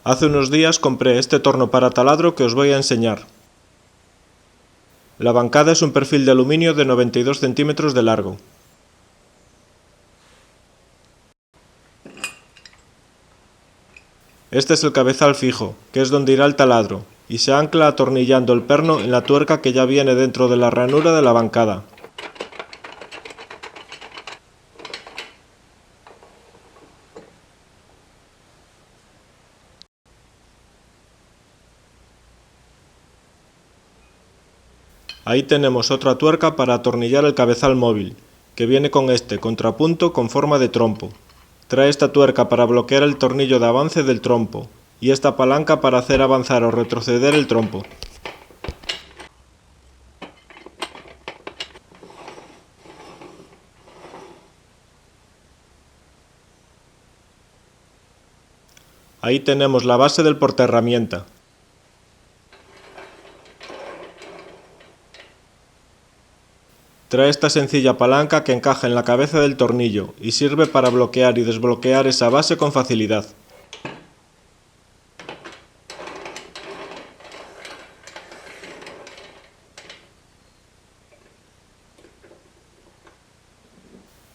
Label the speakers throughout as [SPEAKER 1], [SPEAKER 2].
[SPEAKER 1] Hace unos días compré este torno para taladro que os voy a enseñar. La bancada es un perfil de aluminio de 92 centímetros de largo. Este es el cabezal fijo, que es donde irá el taladro, y se ancla atornillando el perno en la tuerca que ya viene dentro de la ranura de la bancada. Ahí tenemos otra tuerca para atornillar el cabezal móvil, que viene con este contrapunto con forma de trompo. Trae esta tuerca para bloquear el tornillo de avance del trompo, y esta palanca para hacer avanzar o retroceder el trompo. Ahí tenemos la base del portaherramienta. Trae esta sencilla palanca que encaja en la cabeza del tornillo y sirve para bloquear y desbloquear esa base con facilidad.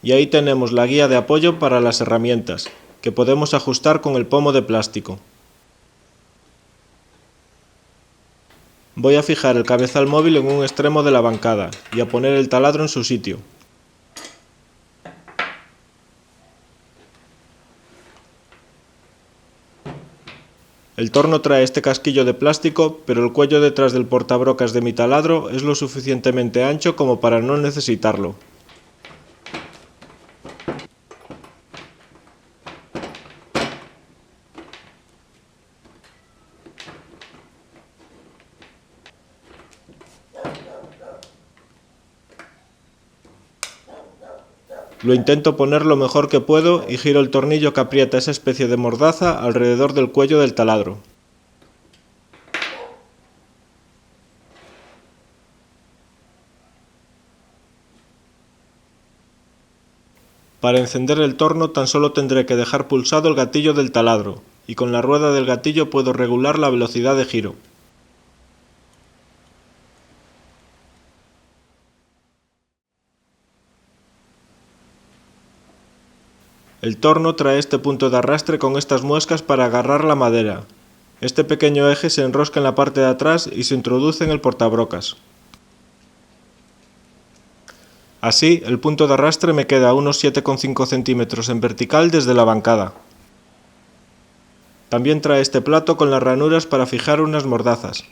[SPEAKER 1] Y ahí tenemos la guía de apoyo para las herramientas, que podemos ajustar con el pomo de plástico. Voy a fijar el cabezal móvil en un extremo de la bancada y a poner el taladro en su sitio. El torno trae este casquillo de plástico, pero el cuello detrás del portabrocas de mi taladro es lo suficientemente ancho como para no necesitarlo. Lo intento poner lo mejor que puedo y giro el tornillo que aprieta esa especie de mordaza alrededor del cuello del taladro. Para encender el torno tan solo tendré que dejar pulsado el gatillo del taladro, y con la rueda del gatillo puedo regular la velocidad de giro. El torno trae este punto de arrastre con estas muescas para agarrar la madera. Este pequeño eje se enrosca en la parte de atrás y se introduce en el portabrocas. Así, el punto de arrastre me queda a unos 7,5 centímetros en vertical desde la bancada. También trae este plato con las ranuras para fijar unas mordazas.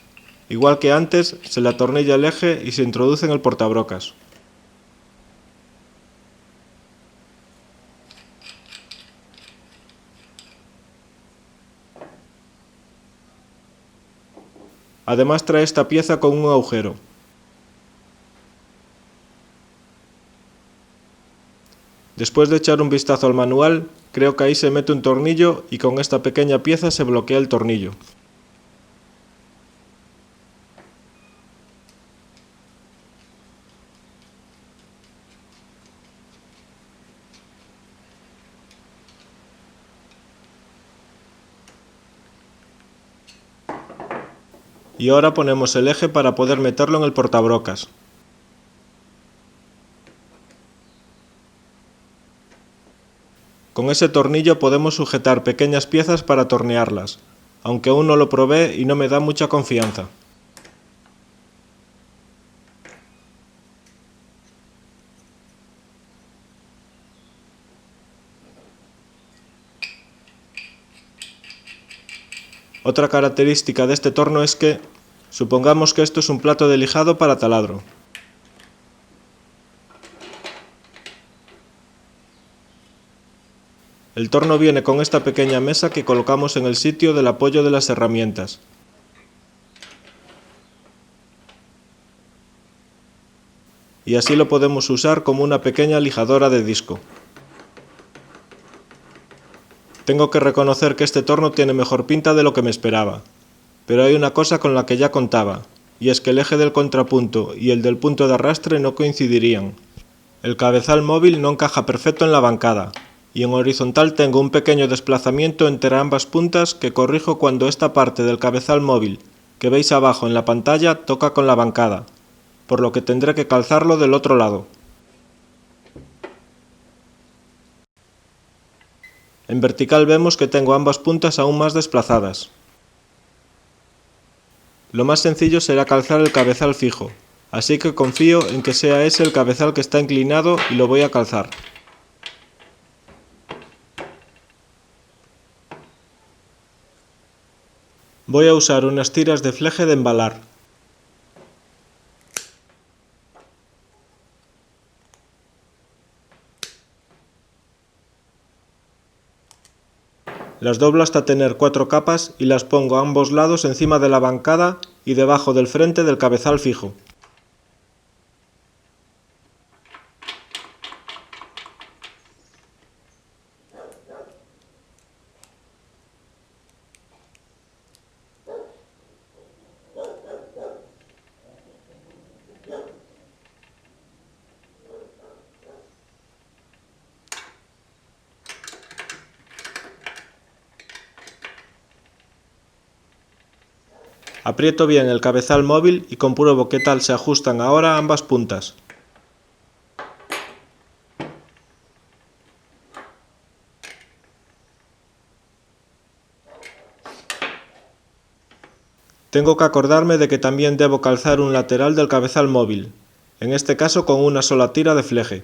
[SPEAKER 1] Igual que antes, se le atornilla el eje y se introduce en el portabrocas. Además trae esta pieza con un agujero. Después de echar un vistazo al manual, creo que ahí se mete un tornillo y con esta pequeña pieza se bloquea el tornillo. Y ahora ponemos el eje para poder meterlo en el portabrocas. Con ese tornillo podemos sujetar pequeñas piezas para tornearlas, aunque aún no lo probé y no me da mucha confianza. Otra característica de este torno es que, supongamos que esto es un plato de lijado para taladro. El torno viene con esta pequeña mesa que colocamos en el sitio del apoyo de las herramientas. Y así lo podemos usar como una pequeña lijadora de disco. Tengo que reconocer que este torno tiene mejor pinta de lo que me esperaba, pero hay una cosa con la que ya contaba, y es que el eje del contrapunto y el del punto de arrastre no coincidirían. El cabezal móvil no encaja perfecto en la bancada, y en horizontal tengo un pequeño desplazamiento entre ambas puntas que corrijo cuando esta parte del cabezal móvil que veis abajo en la pantalla toca con la bancada, por lo que tendré que calzarlo del otro lado. En vertical vemos que tengo ambas puntas aún más desplazadas. Lo más sencillo será calzar el cabezal fijo, así que confío en que sea ese el cabezal que está inclinado y lo voy a calzar. Voy a usar unas tiras de fleje de embalar. Las doblo hasta tener 4 capas y las pongo a ambos lados encima de la bancada y debajo del frente del cabezal fijo. Aprieto bien el cabezal móvil y compruebo qué tal se ajustan ahora ambas puntas. Tengo que acordarme de que también debo calzar un lateral del cabezal móvil, en este caso con una sola tira de fleje.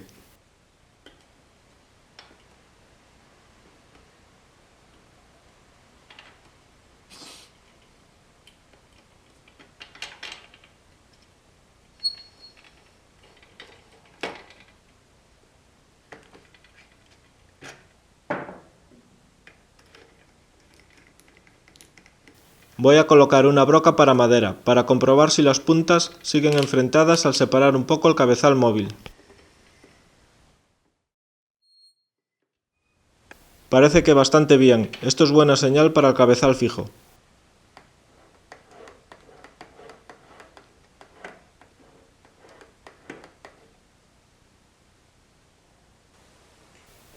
[SPEAKER 1] Voy a colocar una broca para madera, para comprobar si las puntas siguen enfrentadas al separar un poco el cabezal móvil. Parece que bastante bien, esto es buena señal para el cabezal fijo.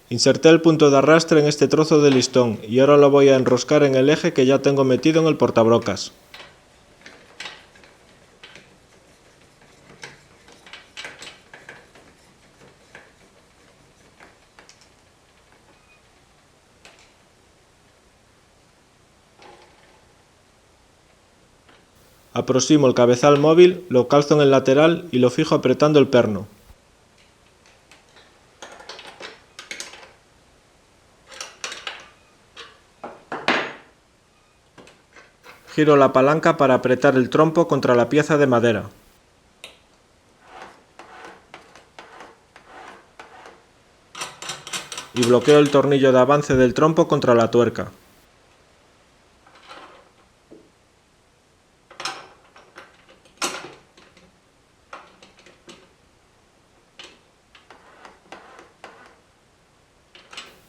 [SPEAKER 1] Inserté el punto de arrastre en este trozo de listón y ahora lo voy a enroscar en el eje que ya tengo metido en el portabrocas. Aproximo el cabezal móvil, lo calzo en el lateral y lo fijo apretando el perno. Giro la palanca para apretar el trompo contra la pieza de madera. Y bloqueo el tornillo de avance del trompo contra la tuerca.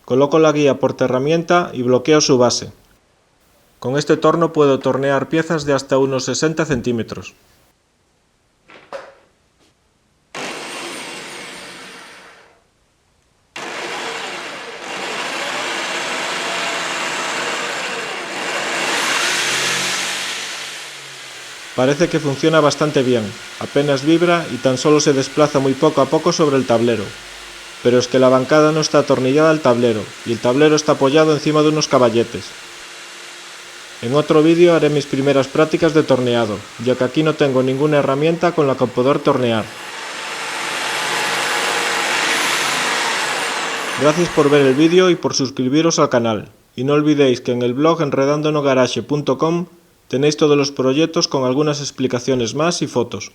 [SPEAKER 1] Coloco la guía portaherramienta y bloqueo su base. Con este torno puedo tornear piezas de hasta unos 60 centímetros. Parece que funciona bastante bien, apenas vibra y tan solo se desplaza muy poco a poco sobre el tablero. Pero es que la bancada no está atornillada al tablero y el tablero está apoyado encima de unos caballetes. En otro vídeo haré mis primeras prácticas de torneado, ya que aquí no tengo ninguna herramienta con la que poder tornear. Gracias por ver el vídeo y por suscribiros al canal, y no olvidéis que en el blog enredandonogarage.com tenéis todos los proyectos con algunas explicaciones más y fotos.